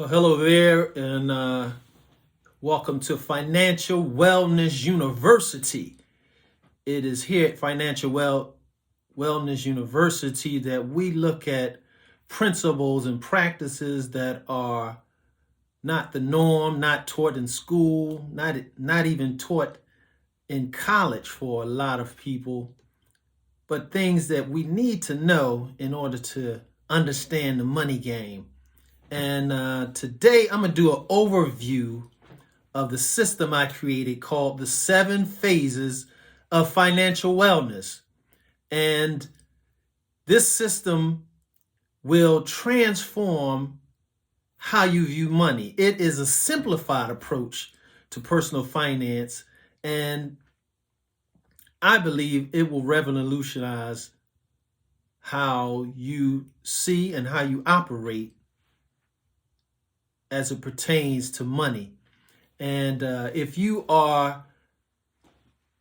Well, hello there, and welcome to Financial Wellness University. It is here at Wellness University that we look at principles and practices that are not the norm, not taught in school, not even taught in college for a lot of people, but things that we need to know in order to understand the money game. And today I'm going to do an overview of the system I created called the 7 phases of financial wellness. And this system will transform how you view money. It is a simplified approach to personal finance, and I believe it will revolutionize how you see and how you operate as it pertains to money. And if you are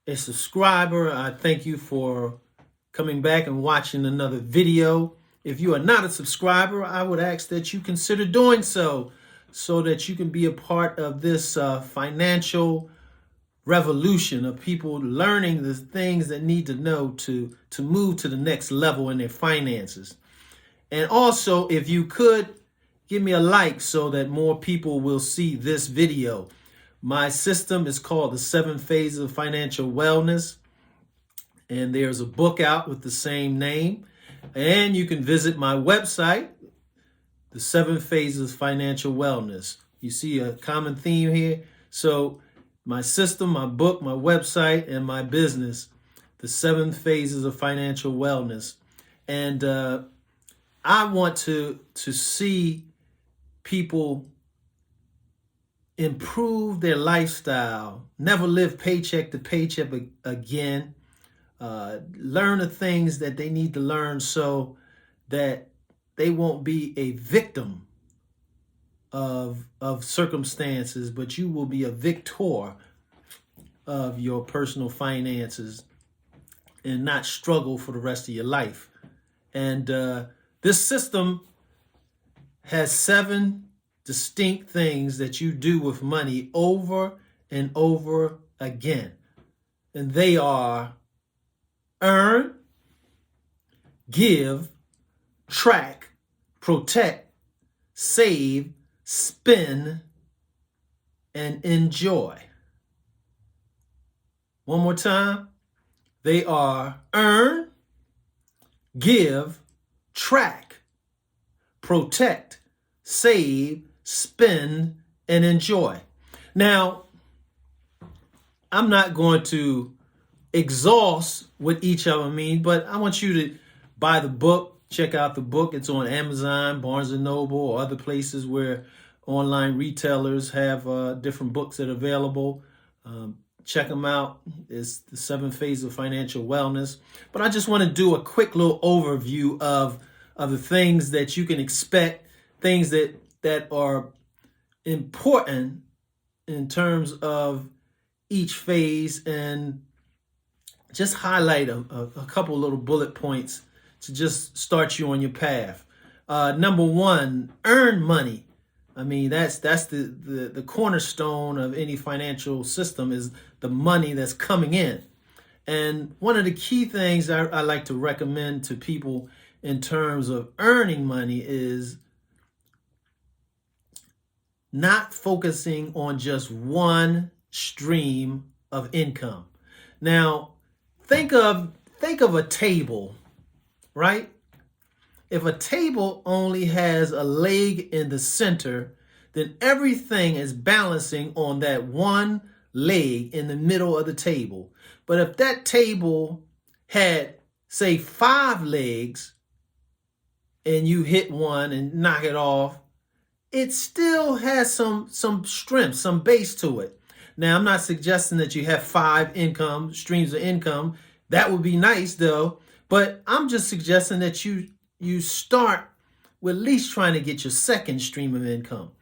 a subscriber, I thank you for coming back and watching another video. If you are not a subscriber, I would ask that you consider doing so that you can be a part of this financial revolution of people learning the things that need to know to move to the next level in their finances. And also, if you could, give me a like so that more people will see this video. My system is called the 7 Phases of Financial Wellness, and there's a book out with the same name. And you can visit my website, the 7 Phases of Financial Wellness. You see a common theme here? So my system, my book, my website, and my business, the 7 Phases of Financial Wellness. And I want to see people improve their lifestyle, never live paycheck to paycheck again, learn the things that they need to learn so that they won't be a victim of circumstances, but you will be a victor of your personal finances and not struggle for the rest of your life. And this system has 7 distinct things that you do with money over and over again. And they are earn, give, track, protect, save, spend, and enjoy. One more time. They are earn, give, track, protect, save, spend, and enjoy. Now, I'm not going to exhaust what each of them mean, but I want you to buy the book, check out the book. It's on Amazon, Barnes & Noble, or other places where online retailers have different books that are available. Check them out. It's the 7 Phases of Financial Wellness. But I just want to do a quick little overview of the things that you can expect, things that are important in terms of each phase, and just highlight a couple little bullet points to just start you on your path. Number 1, earn money. I mean, that's the cornerstone of any financial system, is the money that's coming in. And one of the key things I like to recommend to people in terms of earning money is not focusing on just one stream of income. Now, think of a table, right? If a table only has a leg in the center, then everything is balancing on that one leg in the middle of the table. But if that table had, say, 5 legs, and you hit one and knock it off, it still has some strength, some base to it. Now, I'm not suggesting that you have 5 streams of income. That would be nice, though. But I'm just suggesting that you start with at least trying to get your second stream of income.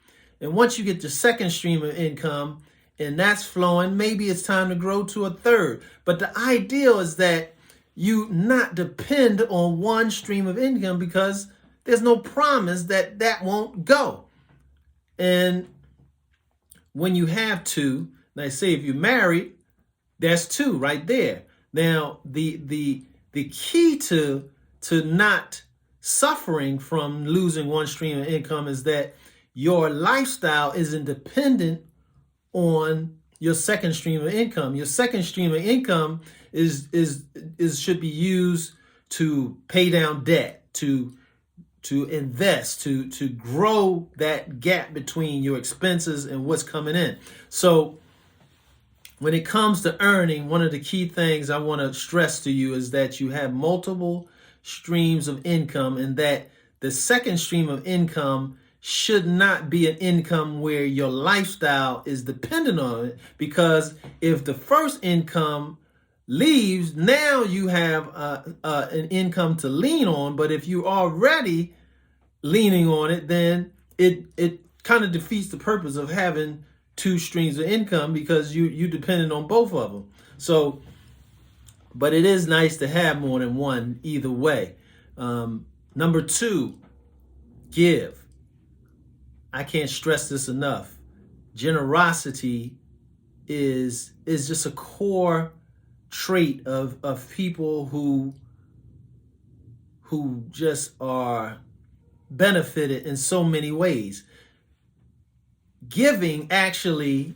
And once you get your second stream of income and that's flowing, maybe it's time to grow to a third. But the ideal is that you not depend on one stream of income, because there's no promise that that won't go. And when you have two, like say if you're married, that's two right there. Now, the key to not suffering from losing one stream of income is that your lifestyle isn't dependent on your second stream of income. Your second stream of income is should be used to pay down debt, to invest, to grow that gap between your expenses and what's coming in. So when it comes to earning, one of the key things I want to stress to you is that you have multiple streams of income, and that the second stream of income should not be an income where your lifestyle is dependent on it. Because if the first income leaves, now you have an income to lean on. But if you're already leaning on it, then it kind of defeats the purpose of having two streams of income, because you dependent on both of them. So, but it is nice to have more than one either way. Number two, give. I can't stress this enough. Generosity is just a core trait of people who just are benefited in so many ways. Giving actually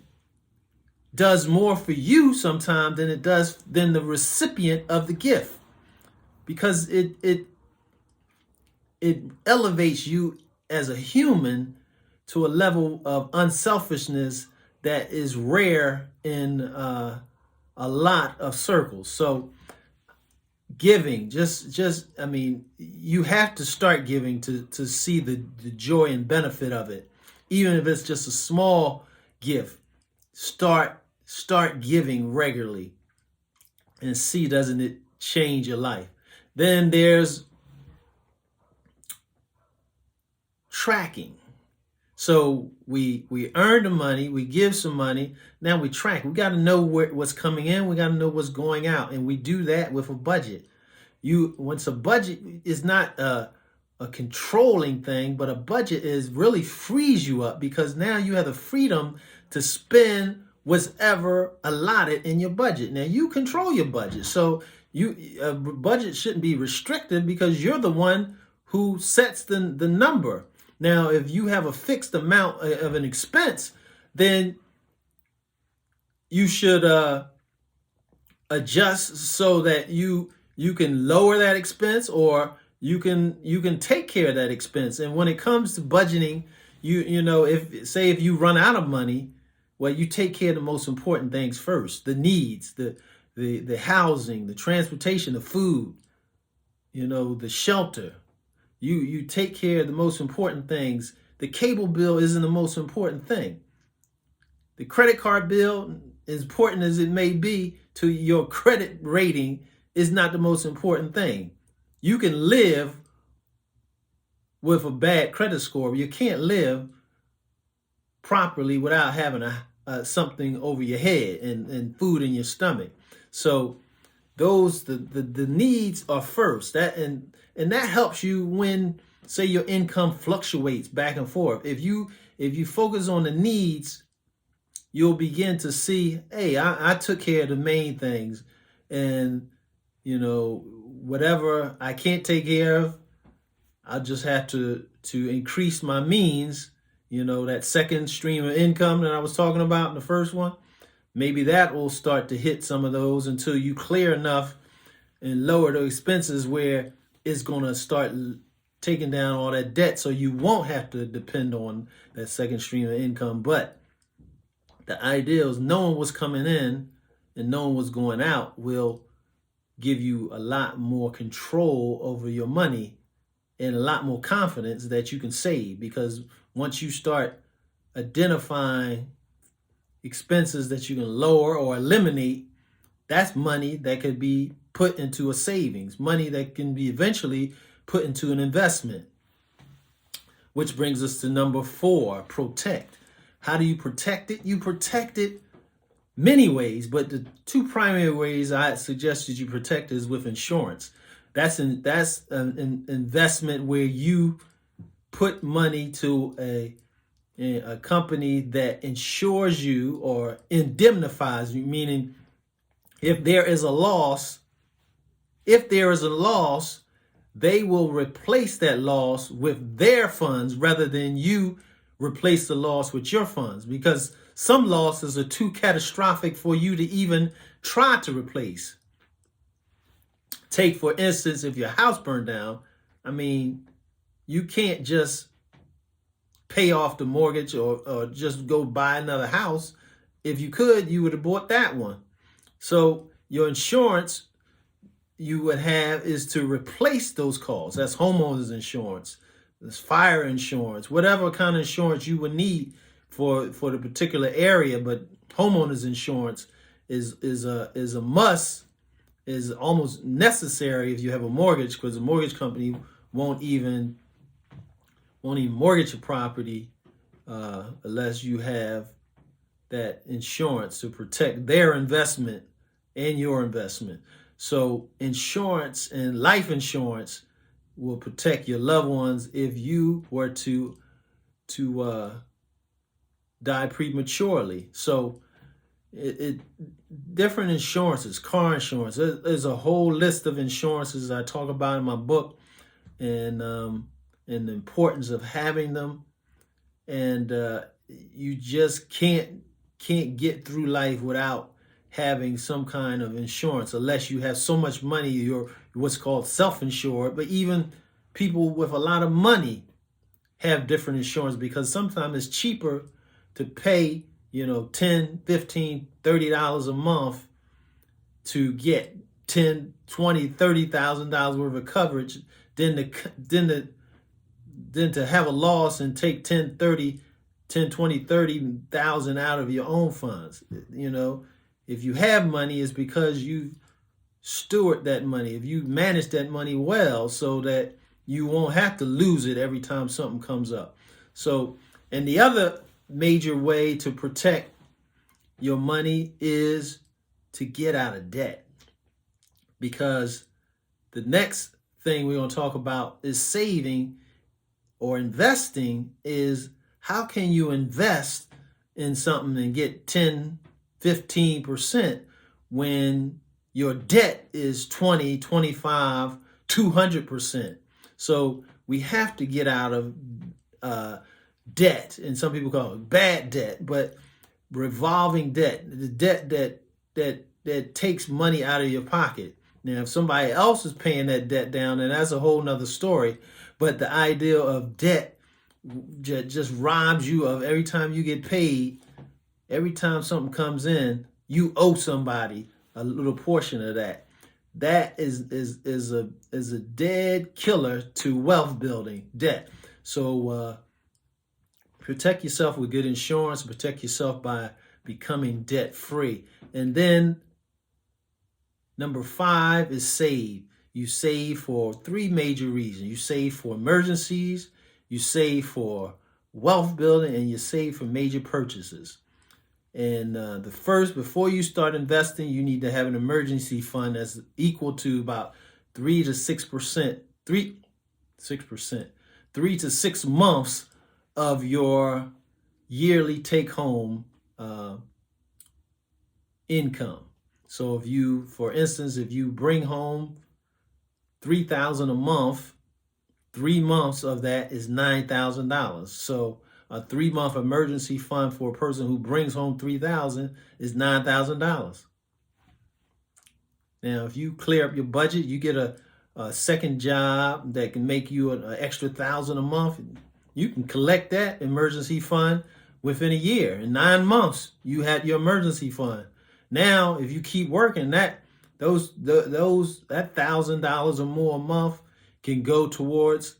does more for you sometimes than the recipient of the gift, because it elevates you as a human to a level of unselfishness that is rare in a lot of circles. So giving, I mean, you have to start giving to see the joy and benefit of it. Even if it's just a small gift, start giving regularly and see, doesn't it change your life? Then there's tracking. So we earn the money, we give some money, now we track. We got to know what's coming in, we got to know what's going out, and we do that with a budget. Once a budget is not a controlling thing, but a budget is really frees you up, because now you have the freedom to spend what's ever allotted in your budget. Now you control your budget, so a budget shouldn't be restricted, because you're the one who sets the number. Now, if you have a fixed amount of an expense, then you should adjust so that you can lower that expense, or you can take care of that expense. And when it comes to budgeting, you know, if you run out of money, well, you take care of the most important things first: the needs, the housing, the transportation, the food, you know, the shelter. You take care of the most important things. The cable bill isn't the most important thing. The credit card bill, as important as it may be to your credit rating, is not the most important thing. You can live with a bad credit score, but you can't live properly without having something over your head and food in your stomach. So the needs are first. And that helps you when, say, your income fluctuates back and forth. If you focus on the needs, you'll begin to see, hey, I took care of the main things, and you know, whatever I can't take care of, I'll just have to increase my means. You know, that second stream of income that I was talking about in the first one, maybe that will start to hit some of those until you clear enough and lower the expenses where it's going to start taking down all that debt, so you won't have to depend on that second stream of income. But the idea is knowing what's coming in and knowing what's going out will give you a lot more control over your money and a lot more confidence that you can save. Because once you start identifying expenses that you can lower or eliminate, that's money that could be put into a savings, money that can be eventually put into an investment. Which brings us to number 4, protect. How do you protect it? You protect it many ways, but the two primary ways I suggested you protect is with insurance. That's an investment where you put money to a company that insures you or indemnifies you, meaning if there is a loss, they will replace that loss with their funds rather than you replace the loss with your funds, because some losses are too catastrophic for you to even try to replace. Take, for instance, if your house burned down, I mean, you can't just pay off the mortgage or just go buy another house. If you could, you would have bought that one. So your insurance you would have is to replace those costs. That's homeowners insurance, that's fire insurance, whatever kind of insurance you would need for the particular area. But homeowners insurance is a must, is almost necessary if you have a mortgage, because the mortgage company won't even mortgage your property unless you have that insurance to protect their investment and your investment. So insurance and life insurance will protect your loved ones if you were to die prematurely. So it different insurances, car insurance. There's a whole list of insurances I talk about in my book, and the importance of having them. And you just can't get through life without having some kind of insurance, unless you have so much money you're what's called self-insured. But even people with a lot of money have different insurance, because sometimes it's cheaper to pay, $10, $15, $30 a month to get $10, $20, $30,000 worth of coverage than to have a loss and take 10, 20, 30,000 out of your own funds. If you have money, it's because you steward that money. If you manage that money well, so that you won't have to lose it every time something comes up. So, and the other major way to protect your money is to get out of debt, because the next thing we're going to talk about is saving or investing. Is how can you invest in something and get 10, 15% when your debt is 20, 25, 200%. So we have to get out of debt, and some people call it bad debt, but revolving debt, the debt that takes money out of your pocket. Now, if somebody else is paying that debt down, then that's a whole nother story. But the idea of debt just robs you of every time you get paid. Every time something comes in, you owe somebody a little portion of that. That is a dead killer to wealth building, debt. So protect yourself with good insurance. Protect yourself by becoming debt free. And then number 5 is save. You save for 3 major reasons. You save for emergencies, you save for wealth building, and you save for major purchases. And the first, before you start investing, you need to have an emergency fund that's equal to about 3 to 6%, 3 to 6 months of your yearly take-home income. So if you, for instance, if you bring home $3,000 a month, 3 months of that is $9,000. So a 3-month emergency fund for a person who brings home $3,000 is $9,000. Now, if you clear up your budget, you get a second job that can make you an extra $1,000 a month. You can collect that emergency fund within a year. In 9 months, you had your emergency fund. Now, if you keep working, that $1,000 or more a month can go towards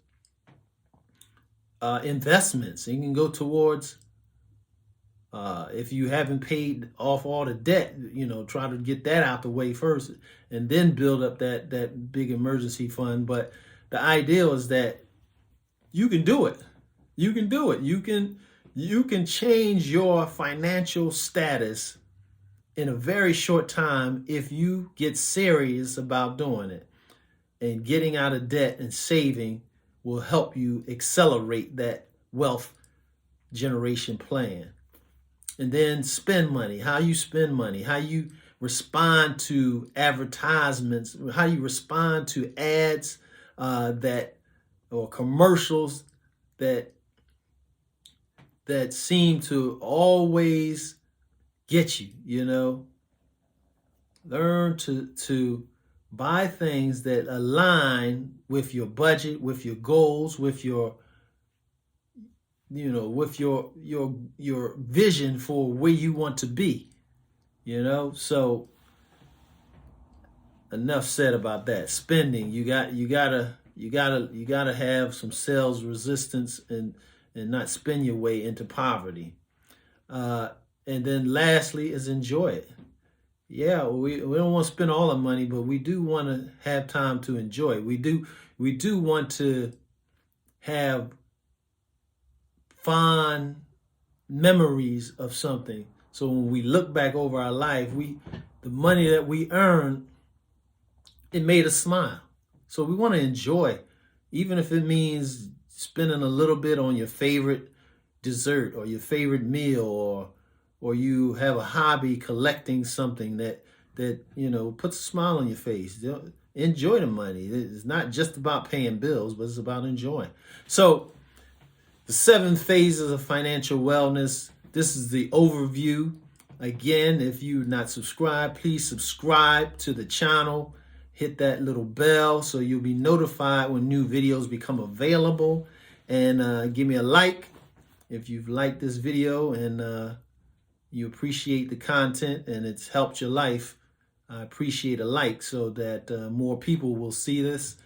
investments. It can go towards if you haven't paid off all the debt, try to get that out the way first, and then build up that big emergency fund. But the ideal is that you can do it. You can do it. You can change your financial status in a very short time if you get serious about doing it. And getting out of debt and saving will help you accelerate that wealth generation plan. And then spend money, how you spend money, how you respond to advertisements, how you respond to ads or commercials that seem to always get you, you know. Learn to buy things that align with your budget, with your goals, with your with your vision for where you want to be, So enough said about that. Spending, you gotta have some sales resistance and not spend your way into poverty. And then lastly is enjoy it. Yeah, we don't want to spend all our money, but we do want to have time to enjoy it. We do want to have fond memories of something. So when we look back over our life, the money that we earned, it made us smile. So we want to enjoy, even if it means spending a little bit on your favorite dessert or your favorite meal, or you have a hobby collecting something that puts a smile on your face. Enjoy the money. It's not just about paying bills, but it's about enjoying. So the 7 phases of financial wellness. This is the overview. Again, if you're not subscribed, please subscribe to the channel. Hit that little bell so you'll be notified when new videos become available. And give me a like if you've liked this video and you appreciate the content and it's helped your life. I appreciate a like so that more people will see this.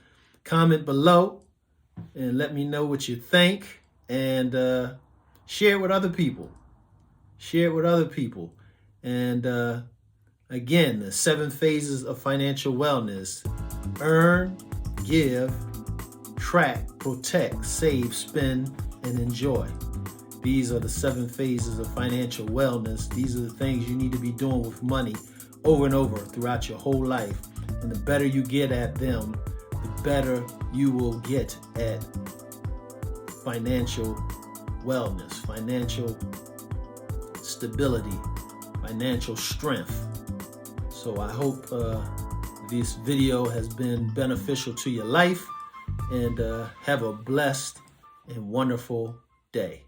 Comment below and let me know what you think. And share it with other people. Share it with other people. And again, the 7 phases of financial wellness: earn, give, track, protect, save, spend, and enjoy. These are the 7 phases of financial wellness. These are the things you need to be doing with money over and over throughout your whole life. And the better you get at them, the better you will get at financial wellness, financial stability, financial strength. So I hope this video has been beneficial to your life, and have a blessed and wonderful day.